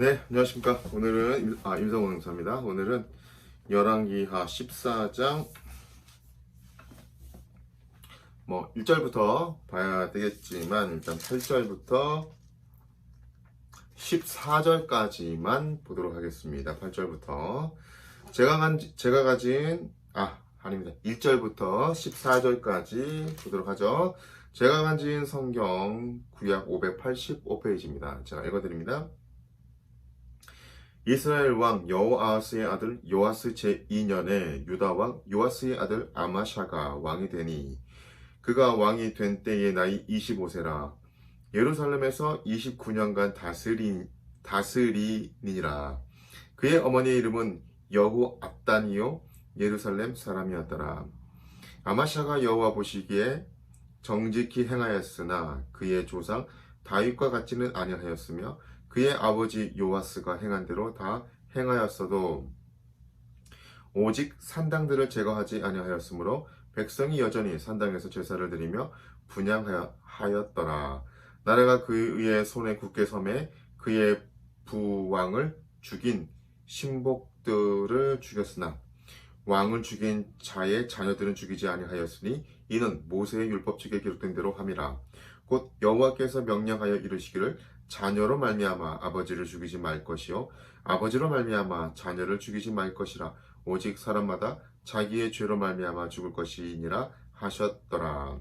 네, 안녕하십니까. 오늘은 임성원 형사입니다. 오늘은 열왕기하 14장 1절부터 봐야 되겠지만 일단 8절부터 14절까지만 보도록 하겠습니다. 8절부터 제가 가진 아닙니다. 1절부터 14절까지 보도록 하죠. 제가 가진 성경 구약 585페이지입니다. 제가 읽어드립니다. 이스라엘 왕 여호아스의 아들 요아스 제2년에 유다 왕 요아스의 아들 아마샤가 왕이 되니 그가 왕이 된 때의 나이 25세라. 예루살렘에서 29년간 다스리니라. 그의 어머니의 이름은 여호압단이요 예루살렘 사람이었더라. 아마샤가 여호와 보시기에 정직히 행하였으나 그의 조상 다윗과 같지는 아니하였으며 그의 아버지 요아스가 행한 대로 다 행하였어도 오직 산당들을 제거하지 아니하였으므로 백성이 여전히 산당에서 제사를 드리며 분향하였더라. 나라가 그의 손에 굳게 섬에 그의 부왕을 죽인 신복들을 죽였으나 왕을 죽인 자의 자녀들은 죽이지 아니하였으니 이는 모세의 율법책에 기록된 대로 함이라. 곧 여호와께서 명령하여 이르시기를 자녀로 말미암아 아버지를 죽이지 말 것이요 아버지로 말미암아 자녀를 죽이지 말 것이라. 오직 사람마다 자기의 죄로 말미암아 죽을 것이니라 하셨더라.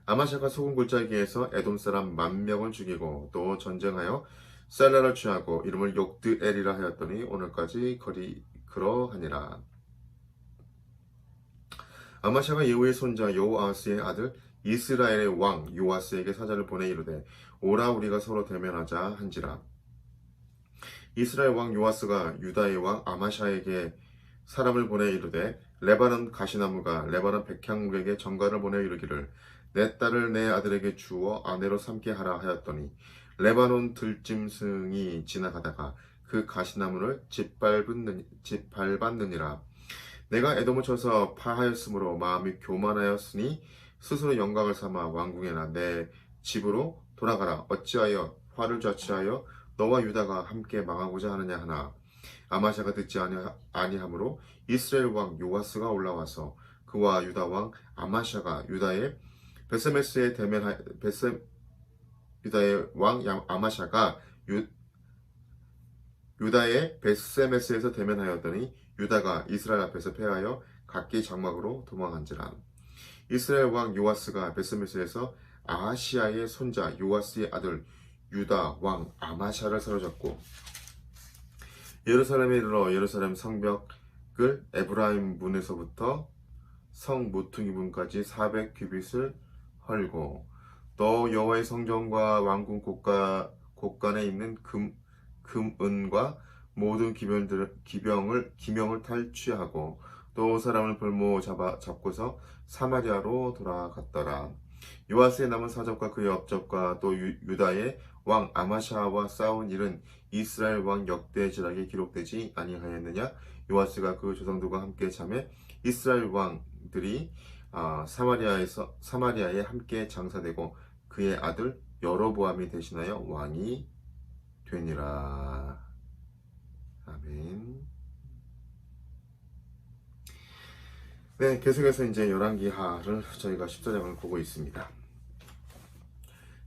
아마샤가 소금 골짜기에서 에돔 사람 10,000명을 죽이고 또 전쟁하여 셀라를 취하고 이름을 욕드엘이라 하였더니 오늘까지 그러하니라. 아마샤가 예후의 손자 여호아스의 아들 이스라엘의 왕 요아스에게 사자를 보내 이르되 오라 우리가 서로 대면하자 한지라. 이스라엘 왕 요아스가 유다의 왕 아마샤에게 사람을 보내 이르되 레바논 가시나무가 레바논 백향목에게 전가를 보내 이르기를 내 딸을 내 아들에게 주어 아내로 삼게 하라 하였더니 레바논 들짐승이 지나가다가 그 가시나무를 짓밟았느니라. 내가 에돔을 쳐서 파하였으므로 마음이 교만하였으니 스스로 영광을 삼아 왕궁에나 내 집으로 돌아가라. 어찌하여 화를 자취하여 너와 유다가 함께 망하고자 하느냐 하나. 아마샤가 듣지 아니하므로 이스라엘 왕 요아스가 올라와서 그와 유다 왕 아마샤가 유다의 왕 아마샤가 유다의 베스메스에서 대면하였더니 유다가 이스라엘 앞에서 패하여 각기 장막으로 도망한지라. 이스라엘 왕 요아스가 베스메스에서 아하시아의 손자 요아스의 아들 유다 왕 아마샤를 사로잡고 예루살렘에 이르러 예루살렘 성벽을 에브라임 문에서부터 성 모퉁이 문까지 400규빗을 헐고 또 여호와의 성전과 왕궁 곳간에 있는 금은과 모든 기명을 탈취하고 또 사람을 볼모 잡고서 사마리아로 돌아갔더라. 요아스의 남은 사적과 그의 업적과 또 유다의 왕 아마샤와 싸운 일은 이스라엘 왕 역대지락에 기록되지 아니하였느냐. 요아스가 그 조상들과 함께 잠에 이스라엘 왕들이 사마리아에 함께 장사되고 그의 아들 여로보암이 대신하여 왕이 되니라. 아멘. 네, 계속해서 이제 열왕기하를 저희가 14장을 보고 있습니다.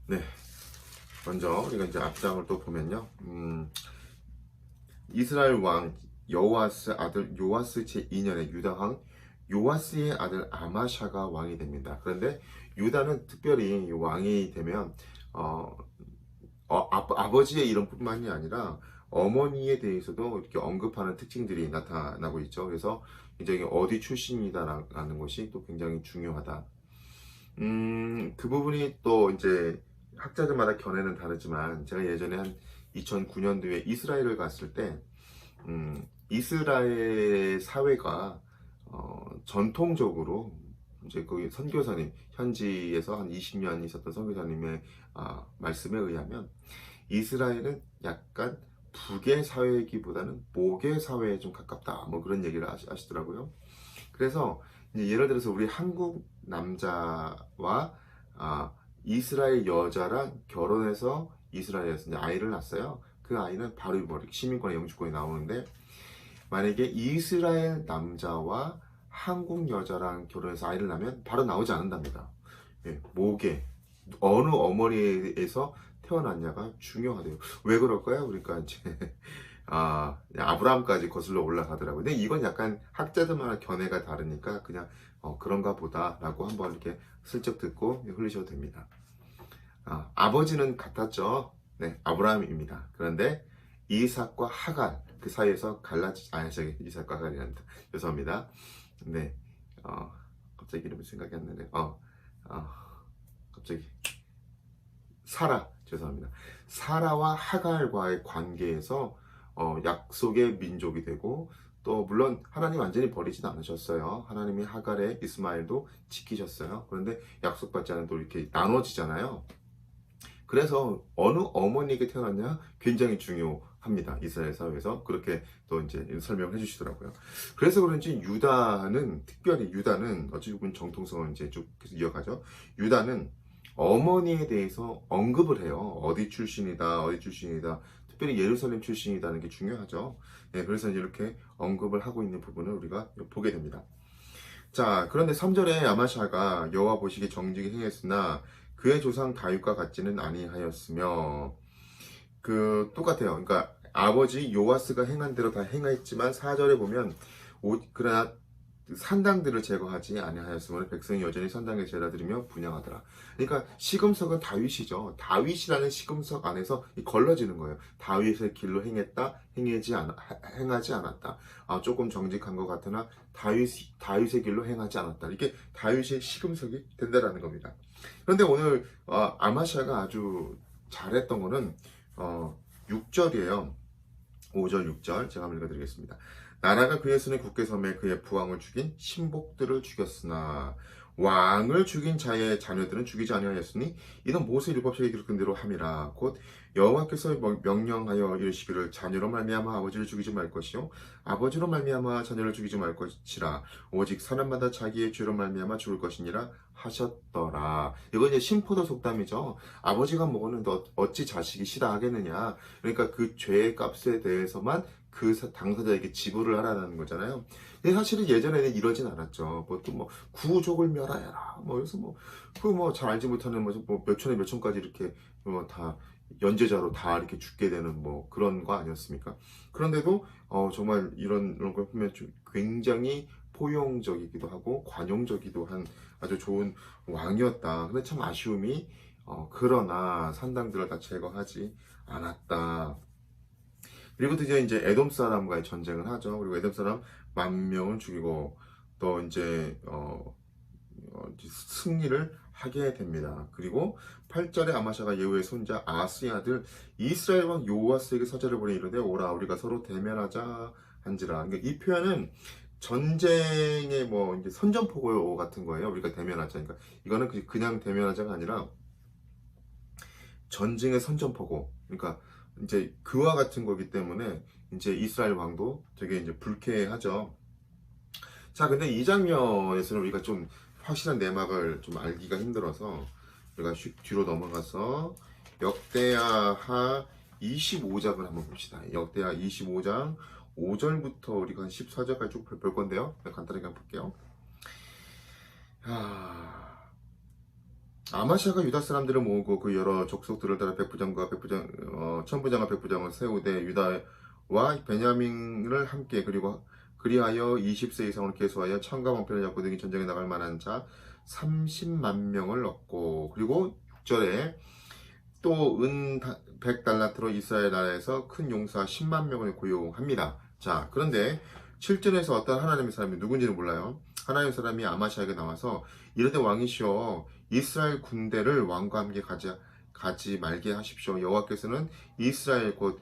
네, 먼저 우리가 이제 앞장을 또 보면요, 이스라엘 왕 여호아스 아들 요아스 제2년에 유다 왕 요아스의 아들 아마샤가 왕이 됩니다. 그런데 유다는 특별히 왕이 되면 아버지의 이름뿐만이 아니라 어머니에 대해서도 이렇게 언급하는 특징들이 나타나고 있죠. 그래서 굉장히 어디 출신이다라는 것이 또 굉장히 중요하다. 그 부분이 또 이제 학자들마다 견해는 다르지만 제가 예전에 한 2009년도에 이스라엘을 갔을 때 이스라엘 사회가 전통적으로 이제 거기 선교사님 현지에서 한 20년 있었던 선교사님의 말씀에 의하면 이스라엘은 약간 북의 사회이기보다는 목의 사회에 좀 가깝다 뭐 그런 얘기를 하시더라고요. 그래서 이제 예를 들어서 우리 한국 남자와 이스라엘 여자랑 결혼해서 이스라엘에서 이제 아이를 낳았어요. 그 아이는 바로 뭐 시민권의 영주권이 나오는데, 만약에 이스라엘 남자와 한국 여자랑 결혼해서 아이를 낳으면 바로 나오지 않는답니다. 예, 목에 어느 어머니에서 태어났냐가 중요하대요. 왜 그럴까요? 그러니까 이제 아브라함까지 거슬러 올라가더라고요. 근데 이건 약간 학자들마다 견해가 다르니까 그냥 그런가 보다라고 한번 이렇게 슬쩍 듣고 흘리셔도 됩니다. 아버지는 같았죠. 네, 아브라함입니다. 그런데 이삭과 하갈 그 사이에서 저기 이삭과 하갈이란다. 죄송합니다. 네, 갑자기 이름이 생각이 안 나네. 갑자기 죄송합니다. 사라와 하갈과의 관계에서 약속의 민족이 되고, 또 물론 하나님 완전히 버리진 않으셨어요. 하나님이 하갈의 이스마엘도 지키셨어요. 그런데 약속받지 않은 또 이렇게 나눠지잖아요. 그래서 어느 어머니에게 태어났냐 굉장히 중요합니다. 이스라엘 사회에서 그렇게 또 이제 설명을 해주시더라고요. 그래서 그런지 특별히 유다는 어찌 보면 정통성을 이제 쭉 계속 이어가죠. 유다는 어머니에 대해서 언급을 해요. 어디 출신이다. 특별히 예루살렘 출신이다는 게 중요하죠. 네, 그래서 이제 이렇게 언급을 하고 있는 부분을 우리가 보게 됩니다. 자, 그런데 3절에 아마샤가 여호와 보시기에 정직히 행했으나 그의 조상 다윗과 같지는 아니하였으며, 똑같아요. 그러니까 아버지 요아스가 행한 대로 다 행했지만 4절에 보면 그러나 산당들을 제거하지 아니하였으므로 백성이 여전히 산당에 제사 드리며 분향하더라. 그러니까 시금석은 다윗이죠. 다윗이라는 시금석 안에서 걸러지는 거예요. 다윗의 길로 행하지 않았다. 조금 정직한 것 같으나 다윗의 길로 행하지 않았다. 이게 다윗의 시금석이 된다라는 겁니다. 그런데 오늘 아마샤가 아주 잘했던 거는 6절이에요. 5절 6절 제가 한번 읽어드리겠습니다. 나라가 그의 손에 굳게 섬에 그의 부왕을 죽인 신복들을 죽였으나 왕을 죽인 자의 자녀들은 죽이지 아니하였으니 이는 모세 율법책에 기록된 대로 함이라. 곧 여호와께서 명령하여 이르시기를 자녀로 말미암아 아버지를 죽이지 말 것이요 아버지로 말미암아 자녀를 죽이지 말 것이라. 오직 사람마다 자기의 죄로 말미암아 죽을 것이니라 하셨더라. 이건 이제 신포도 속담이죠. 아버지가 먹었는데 어찌 자식이 싫어하겠느냐. 그러니까 그 죄의 값에 대해서만 그 당사자에게 지불을 하라는 거잖아요. 근데 사실은 예전에는 이러진 않았죠. 또 구족을 멸하여라. 그래서 잘 알지 못하는 몇 천에 몇 천까지 이렇게 다 연제자로 다 이렇게 죽게 되는 그런 거 아니었습니까? 그런데도 정말 이런 걸 보면 좀 굉장히 포용적이기도 하고 관용적이기도 한 아주 좋은 왕이었다. 근데 참 아쉬움이 그러나 산당들을 다 제거하지 않았다. 그리고 드디어 이제 에돔 사람과의 전쟁을 하죠. 그리고 에돔 사람 10,000명을 죽이고 또 이제 승리를 하게 됩니다. 그리고 8절에 아마샤가 예후의 손자 아하스의 아들 이스라엘 왕 요아스에게 서자를 보내 이르되 오라 우리가 서로 대면하자 한지라. 그러니까 이 표현은 전쟁의 이제 선전포고 같은 거예요. 우리가 대면하자. 그러니까 이거는 그냥 대면하자가 아니라 전쟁의 선전포고. 그러니까 이제 그와 같은 거기 때문에 이제 이스라엘 왕도 되게 이제 불쾌하죠. 자, 근데 이 장면에서는 우리가 좀 확실한 내막을 좀 알기가 힘들어서 우리가 뒤로 넘어가서 역대하 25장을 한번 봅시다. 역대하 25장 5절부터 우리가 한 14절까지 쭉 볼 건데요. 간단하게 한번 볼게요. 아마샤가 유다 사람들을 모으고 그 여러 족속들을 따라 천부장과 백부장을 세우되 유다와 베냐민을 함께 그리하여 20세 이상을 계수하여 창과 방패를 잡고 등이 전쟁에 나갈 만한 자 30만 명을 얻고, 그리고 6절에 또 은 100달란트로 이스라엘 나라에서 큰 용사 10만 명을 고용합니다. 자, 그런데 7절에서 어떤 하나님의 사람이 누군지는 몰라요. 하나님의 사람이 아마샤에게 나와서 이르되 왕이시여 이스라엘 군대를 왕과 함께 가지 말게 하십시오. 여호와께서는 이스라엘 곧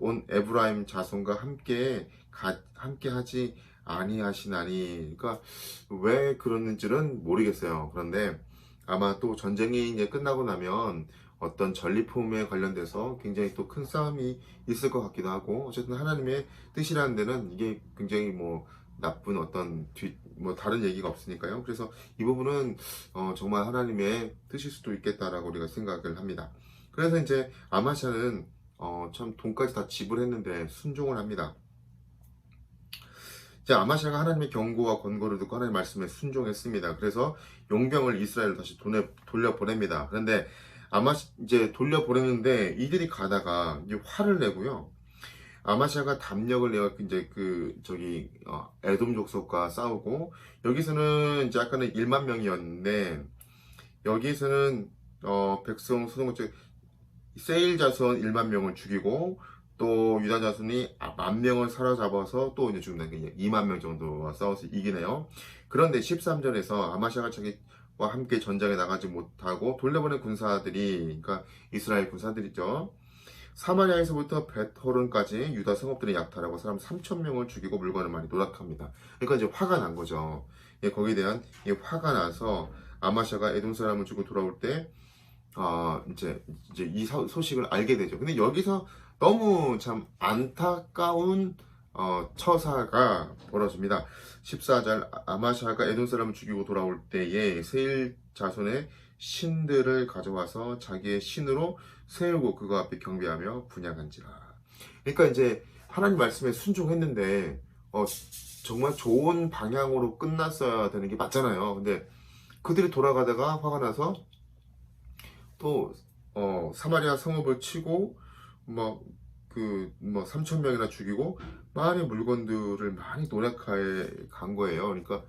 온 에브라임 자손과 함께 하지 아니하시나니. 그러니까 왜 그러는지는 모르겠어요. 그런데 아마 또 전쟁이 이제 끝나고 나면 어떤 전리품에 관련돼서 굉장히 또 큰 싸움이 있을 것 같기도 하고, 어쨌든 하나님의 뜻이라는 데는 이게 굉장히 나쁜 어떤 다른 얘기가 없으니까요. 그래서 이 부분은 정말 하나님의 뜻일 수도 있겠다라고 우리가 생각을 합니다. 그래서 이제 아마샤는 참 돈까지 다 지불했는데 순종을 합니다. 자, 아마샤가 하나님의 경고와 권고를 듣고 하나님 말씀에 순종했습니다. 그래서 용병을 이스라엘로 다시 돌려보냅니다. 그런데 이제 돌려보내는데 이들이 가다가 이제 화를 내고요. 아마샤가 담력을 내어 이제 에돔 족속과 싸우고, 여기서는 이제 아까는 1만 명이었는데 여기서는 백성 소동국 세일 자손 1만 명을 죽이고, 또 유다 자손이 10,000명을 사로잡아서 또 이제 죽는다. 2만 명 정도와 싸워서 이기네요. 그런데 13절에서 아마샤가 자기와 함께 전장에 나가지 못하고 돌려보낸 군사들이, 그러니까 이스라엘 군사들이죠, 사마리아에서부터 벳호론까지 유다 성읍들을 약탈하고 사람 3,000명을 죽이고 물건을 많이 노략합니다. 그러니까 이제 화가 난 거죠. 거기에 대한 화가 나서 아마샤가 에돔 사람을 주고 돌아올 때 이제 이 소식을 알게 되죠. 근데 여기서 너무 참 안타까운 처사가 벌어집니다. 14절, 아마샤가 에돔 사람을 죽이고 돌아올 때에 세일 자손의 신들을 가져와서 자기의 신으로 세우고 그거 앞에 경배하며 분향한지라. 그러니까 이제 하나님 말씀에 순종했는데 정말 좋은 방향으로 끝났어야 되는 게 맞잖아요. 근데 그들이 돌아가다가 화가 나서 또 사마리아 성읍을 치고 3,000명이나 죽이고 많은 물건들을 많이 노략해 간 거예요. 그러니까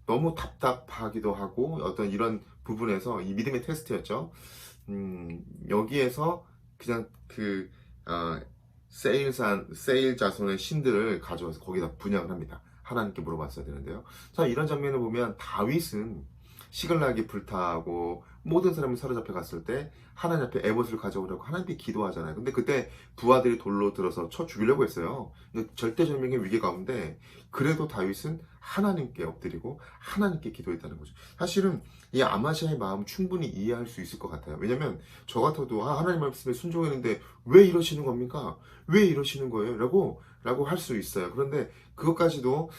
너무 답답하기도 하고 어떤 이런 부분에서 이 믿음의 테스트였죠. 여기에서 그냥 세일 자손의 신들을 가져와서 거기다 분향을 합니다. 하나님께 물어봤어야 되는데요. 자, 이런 장면을 보면 다윗은 시글락이 불타고 모든 사람이 사로잡혀 갔을 때 하나님 앞에 에봇을 가져오려고 하나님께 기도하잖아요. 근데 그때 부하들이 돌로 들어서 쳐 죽이려고 했어요. 근데 절대절명의 위기 가운데 그래도 다윗은 하나님께 엎드리고 하나님께 기도했다는 거죠. 사실은 이 아마샤의 마음 충분히 이해할 수 있을 것 같아요. 왜냐면 저 같아도 하나님 말씀에 순종했는데 왜 이러시는 겁니까? 왜 이러시는 거예요? 라고 할 수 있어요. 그런데 그것까지도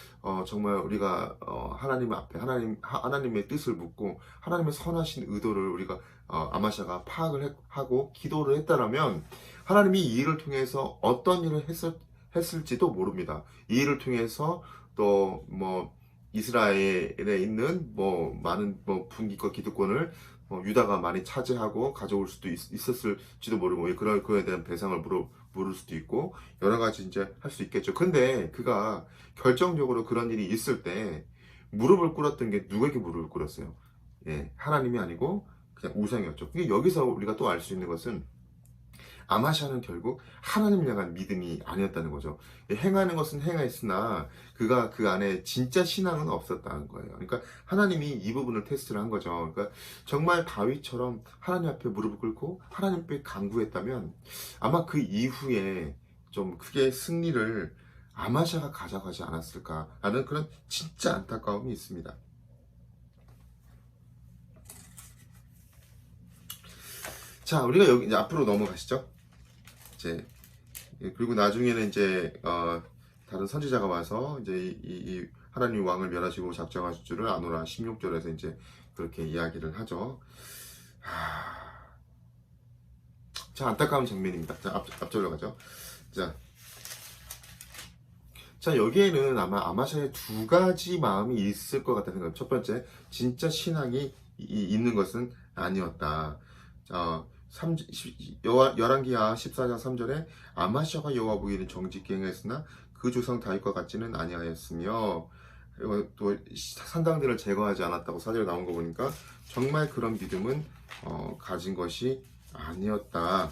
정말 우리가 하나님 앞에 하나님의 뜻을 묻고 하나님의 선하신 의도를 우리가 아마샤가 파악을 하고 기도를 했다라면 하나님이 이 일을 통해서 어떤 일을 했을지도 모릅니다. 이 일을 통해서 또 이스라엘에 있는 많은 분기과 기득권을 유다가 많이 차지하고 가져올 수도 있었을지도 모르고 그거에 대한 배상을 물을 수도 있고 여러 가지 이제 할 수 있겠죠. 근데 그가 결정적으로 그런 일이 있을 때 무릎을 꿇었던 게 누구에게 무릎을 꿇었어요? 하나님이 아니고 그냥 우상이었죠. 여기서 우리가 또 알 수 있는 것은 아마샤는 결국 하나님을 향한 믿음이 아니었다는 거죠. 행하는 것은 행했으나 그가 그 안에 진짜 신앙은 없었다는 거예요. 그러니까 하나님이 이 부분을 테스트를 한 거죠. 그러니까 정말 다윗처럼 하나님 앞에 무릎을 꿇고 하나님 앞에 간구했다면 아마 그 이후에 좀 크게 승리를 아마샤가 가져가지 않았을까라는 그런 진짜 안타까움이 있습니다. 자, 우리가 여기 이제 앞으로 넘어가시죠. 그리고 나중에는 이제 다른 선지자가 와서 이제 이 하나님 왕을 멸하시고 작정하실 줄을 아노라 16절에서 이제 그렇게 이야기를 하죠. 자, 안타까운 장면입니다. 자, 앞절로 가죠. 자, 여기에는 아마 아마샤의 두 가지 마음이 있을 것 같다는 거예요. 첫 번째, 진짜 신앙이 있는 것은 아니었다. 열왕기하 14장 3절에 아마샤가 여호와 보기에는 정직히 행했으나 그 조상 다윗과 같지는 아니하였으며, 또 산당들을 제거하지 않았다고 4절에 나온 거 보니까 정말 그런 믿음은 가진 것이 아니었다.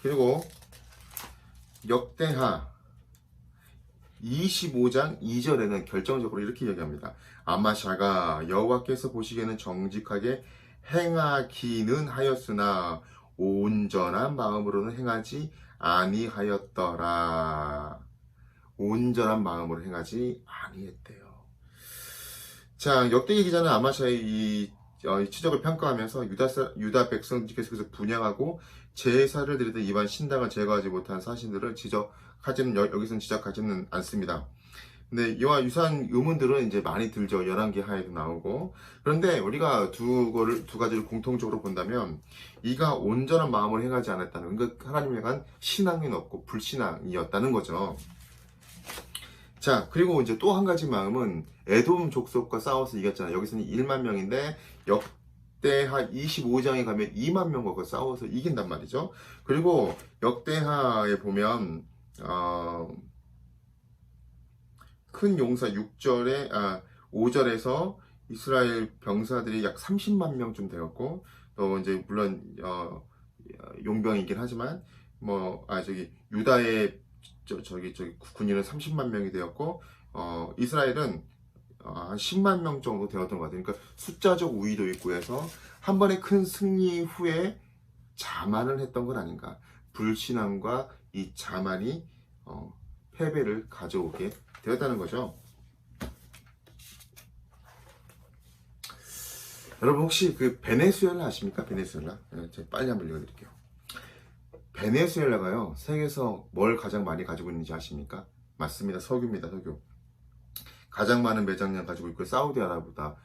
그리고 역대하 25장 2절에는 결정적으로 이렇게 얘기합니다. 아마샤가 여호와께서 보시기에는 정직하게 행하기는 하였으나 온전한 마음으로는 행하지 아니하였더라. 온전한 마음으로 행하지 아니했대요. 자, 역대기 기자는 아마샤의 이 치적을 평가하면서 유다 백성들께서 그래서 분향하고 제사를 드리던 이반 신당을 제거하지 못한 사신들을 여기서는 지적하지는 않습니다. 근데 이와 유사한 의문들은 이제 많이 들죠. 열왕기 하에도 나오고. 그런데 우리가 두 가지를 공통적으로 본다면, 이가 온전한 마음으로 행하지 않았다는, 그러니까 하나님에 대한 신앙이 없고 불신앙이었다는 거죠. 자, 그리고 이제 또 한 가지 마음은 에돔 족속과 싸워서 이겼잖아요. 여기서는 1만 명인데 역대하 25장에 가면 2만 명과 싸워서 이긴단 말이죠. 그리고 역대하에 보면 큰 용사 5절에서 이스라엘 병사들이 약 30만 명쯤 되었고, 또 이제 물론 용병이긴 하지만 유다의 저기 군인은 30만 명이 되었고, 이스라엘은 한 10만 명 정도 되었던 것 같아요. 그러니까 숫자적 우위도 있고 해서 한 번의 큰 승리 후에 자만을 했던 건 아닌가. 불신앙과 이 자만이 패배를 가져오게 되었다는 거죠. 여러분 혹시 그 베네수엘라 아십니까? 베네수엘라? 제가 빨리 한번 읽어드릴게요. 베네수엘라가요, 세계에서 뭘 가장 많이 가지고 있는지 아십니까? 맞습니다. 석유입니다. 석유. 가장 많은 매장량 가지고 있고,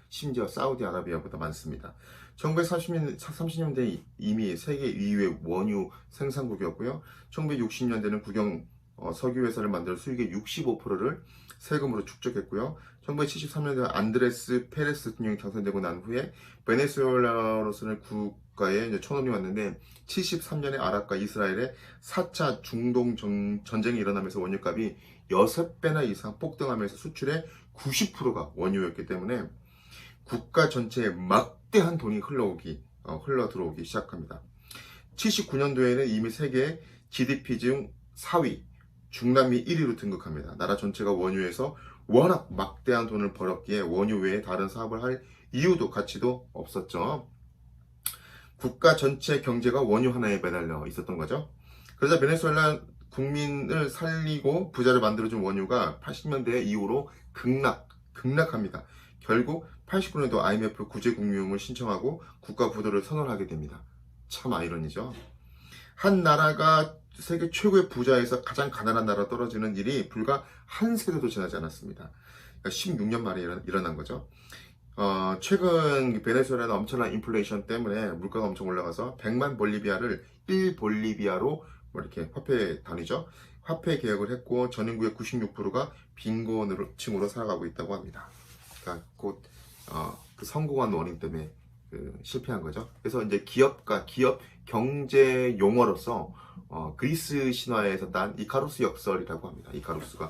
심지어 사우디아라비아보다 많습니다. 1930년대 이미 세계 2위의 원유 생산국이었고요. 1960년대는 국영 석유 회사를 만들어 수익의 65%를 세금으로 축적했고요. 1973년에 안드레스 페레스 대통령이 당선되고 난 후에 베네수엘라로서는 국가에 이제 천원이 왔는데, 73년에 아랍과 이스라엘의 4차 중동 전쟁이 일어나면서 원유값이 6배나 이상 폭등하면서 수출의 90%가 원유였기 때문에 국가 전체에 막대한 돈이 흘러 들어오기 시작합니다. 79년도에는 이미 세계 GDP 중 4위, 중남미 1위로 등극합니다. 나라 전체가 원유에서 워낙 막대한 돈을 벌었기에 원유 외에 다른 사업을 할 이유도 가치도 없었죠. 국가 전체 경제가 원유 하나에 매달려 있었던 거죠. 그러자 베네수엘라 국민을 살리고 부자를 만들어준 원유가 80년대 이후로 급락합니다. 결국 89년도 IMF 구제금융을 신청하고 국가 구도를 선언하게 됩니다. 참 아이러니죠. 한 나라가 세계 최고의 부자에서 가장 가난한 나라 떨어지는 일이 불과 한 세대도 지나지 않았습니다. 그러니까 16년 만에 일어난 거죠. 최근 베네수엘라는 엄청난 인플레이션 때문에 물가가 엄청 올라가서 100만 볼리비아를 1볼리비아로 이렇게 화폐 단위죠. 화폐 개혁을 했고, 전 인구의 96%가 빈곤층으로 살아가고 있다고 합니다. 그러니까 곧 그 성공한 원인 때문에 실패한 거죠. 그래서 이제 기업 경제 용어로서 그리스 신화에서 난 이카루스 역설이라고 합니다. 이카루스가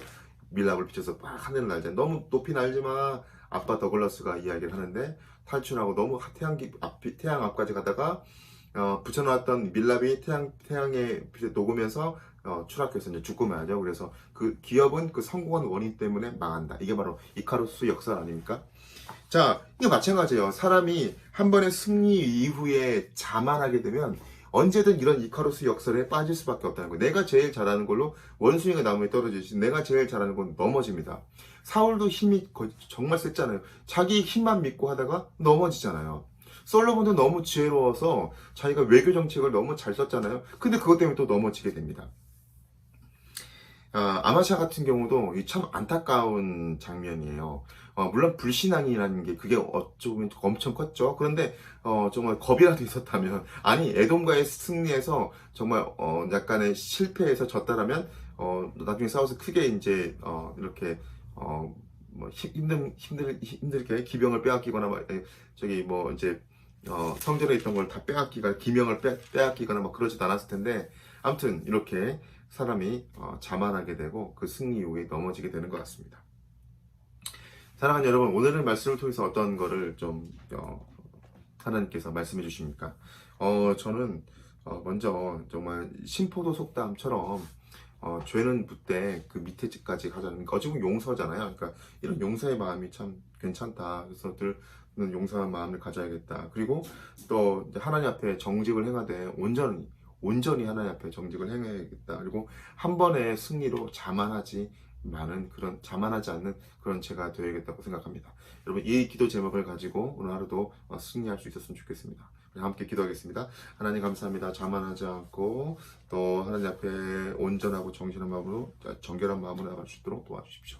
밀랍을 비춰서 막 하늘을 날자, 너무 높이 날지 마. 아빠 더글라스가 이야기를 하는데, 탈출하고 너무 태양 앞까지 가다가 붙여놨던 밀랍이 태양에 빛에 녹으면서 추락해서 이제 죽고 말죠. 그래서 그 기업은 그 성공한 원인 때문에 망한다. 이게 바로 이카루스 역설 아닙니까? 자, 이게 마찬가지예요. 사람이 한 번의 승리 이후에 자만하게 되면 언제든 이런 이카루스 역설에 빠질 수밖에 없다는 거예요. 내가 제일 잘하는 걸로 원숭이가 나무에 떨어지지, 내가 제일 잘하는 건 넘어집니다. 사울도 힘이 정말 셌잖아요. 자기 힘만 믿고 하다가 넘어지잖아요. 솔로몬도 너무 지혜로워서 자기가 외교 정책을 너무 잘 썼잖아요. 근데 그것 때문에 또 넘어지게 됩니다. 아마샤 같은 경우도 참 안타까운 장면이에요. 물론 불신앙이라는 게 그게 어쩌면 엄청 컸죠. 그런데 정말 겁이라도 있었다면, 아니 에돔과의 승리에서 정말 약간의 실패에서 졌다라면 나중에 싸워서 크게 이제 이렇게 힘들게 기병을 빼앗기거나 이제 성전에 있던 걸 다 기명을 빼앗기거나 막 그러지도 않았을 텐데, 아무튼 이렇게 사람이 자만하게 되고 그 승리 이후에 넘어지게 되는 것 같습니다. 사랑하는 여러분, 오늘의 말씀을 통해서 어떤 거를 좀 하나님께서 말씀해 주십니까? 저는 먼저 정말 신포도 속담처럼 죄는 묻되 그 밑에 집까지 가자는, 어찌보면 용서잖아요. 그러니까 이런 용서의 마음이 참 괜찮다. 그래서 늘 용서한 마음을 가져야겠다. 그리고 또 하나님 앞에 정직을 행하되 온전히 하나님 앞에 정직을 행해야겠다. 그리고 한 번의 승리로 자만하지 않는 그런 제가 되어야겠다고 생각합니다. 여러분, 이 기도 제목을 가지고 오늘 하루도 승리할 수 있었으면 좋겠습니다. 함께 기도하겠습니다. 하나님 감사합니다. 자만하지 않고 또 하나님 앞에 온전하고 정결한 마음으로 나아갈 수 있도록 도와주십시오.